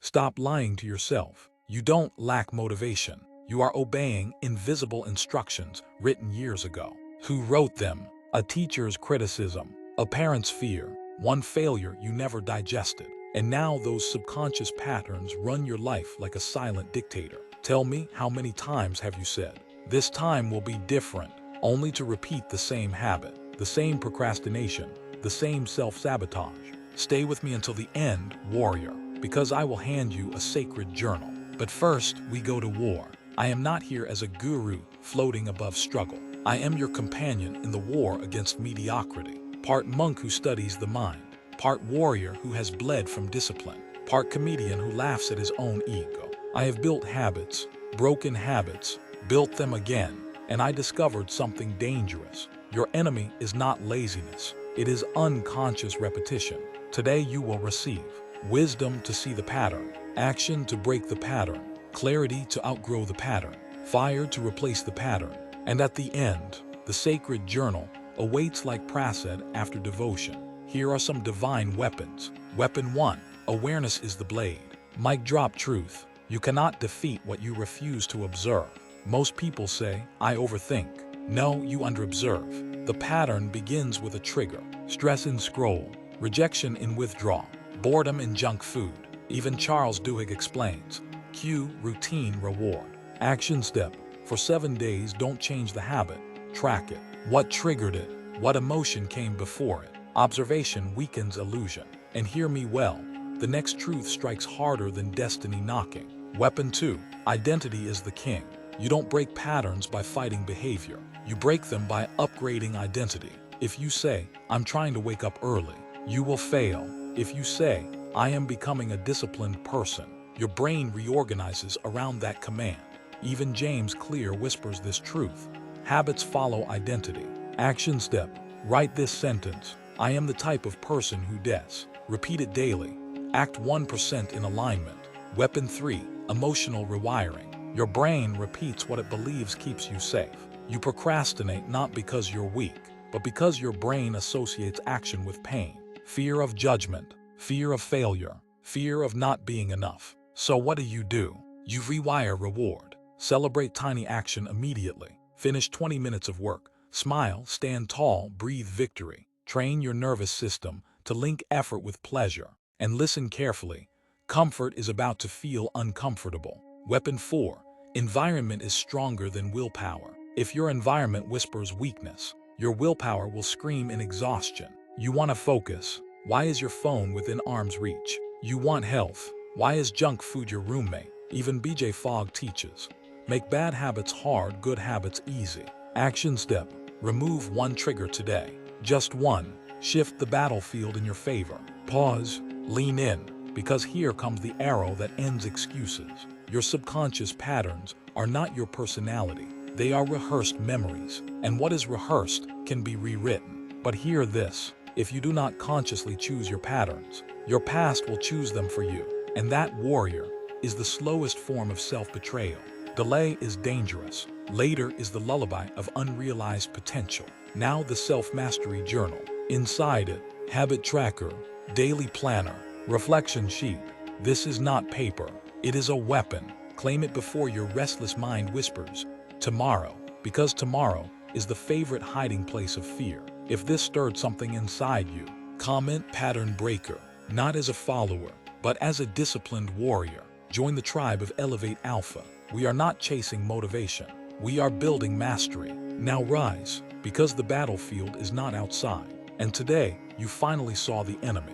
Stop lying to yourself. You don't lack motivation. You are obeying invisible instructions written years ago. Who wrote them? A teacher's criticism, a parent's fear, one failure you never digested. And now those subconscious patterns run your life like a silent dictator. Tell me, how many times have you said, "This time will be different," only to repeat the same habit, the same procrastination, the same self-sabotage? Stay with me until the end, warrior, because I will hand you a sacred journal. But first, we go to war. I am not here as a guru floating above struggle. I am your companion in the war against mediocrity. Part monk who studies the mind, part warrior who has bled from discipline, part comedian who laughs at his own ego. I have built habits, broken habits, built them again, and I discovered something dangerous. Your enemy is not laziness. It is unconscious repetition. Today you will receive wisdom to see the pattern, action to break the pattern, clarity to outgrow the pattern, fire to replace the pattern, and at the end, the sacred journal awaits like prasad after devotion. Here are some divine weapons. Weapon 1. Awareness is the blade. Mic drop truth. You cannot defeat what you refuse to observe. Most people say, "I overthink." No, you underobserve. The pattern begins with a trigger. Stress in scroll, rejection in withdrawal, boredom in junk food. Even Charles Duhigg explains. Cue, routine, reward. Action step. For 7 days, don't change the habit. Track it. What triggered it? What emotion came before it? Observation weakens illusion. And hear me well, the next truth strikes harder than destiny knocking. Weapon 2. Identity is the king. You don't break patterns by fighting behavior. You break them by upgrading identity. If you say, "I'm trying to wake up early," you will fail. If you say, "I am becoming a disciplined person," your brain reorganizes around that command. Even James Clear whispers this truth. Habits follow identity. Action step. Write this sentence. I am the type of person who does. Repeat it daily. Act 1% in alignment. Weapon 3. Emotional rewiring. Your brain repeats what it believes keeps you safe. You procrastinate not because you're weak, but because your brain associates action with pain. Fear of judgment, fear of failure, fear of not being enough. So what do? You rewire reward. Celebrate tiny action immediately. Finish 20 minutes of work. Smile, stand tall, breathe victory. Train your nervous system to link effort with pleasure. And listen carefully. Comfort is about to feel uncomfortable. Weapon 4. Environment is stronger than willpower. If your environment whispers weakness, your willpower will scream in exhaustion. You want to focus. Why is your phone within arm's reach? You want health. Why is junk food your roommate? Even BJ Fogg teaches. Make bad habits hard, good habits easy. Action step. Remove one trigger today. Just one. Shift the battlefield in your favor. Pause. Lean in. Because here comes the arrow that ends excuses. Your subconscious patterns are not your personality. They are rehearsed memories. And what is rehearsed can be rewritten. But hear this. If you do not consciously choose your patterns, your past will choose them for you. And that, warrior, is the slowest form of self-betrayal. Delay is dangerous. Later is the lullaby of unrealized potential. Now the self-mastery journal. Inside it, habit tracker, daily planner, reflection sheet. This is not paper. It is a weapon. Claim it before your restless mind whispers, "Tomorrow," because tomorrow is the favorite hiding place of fear. If this stirred something inside you, comment pattern breaker, not as a follower, but as a disciplined warrior. Join the tribe of Elevate Alpha. We are not chasing motivation. We are building mastery. Now rise, because the battlefield is not outside. And today, you finally saw the enemy.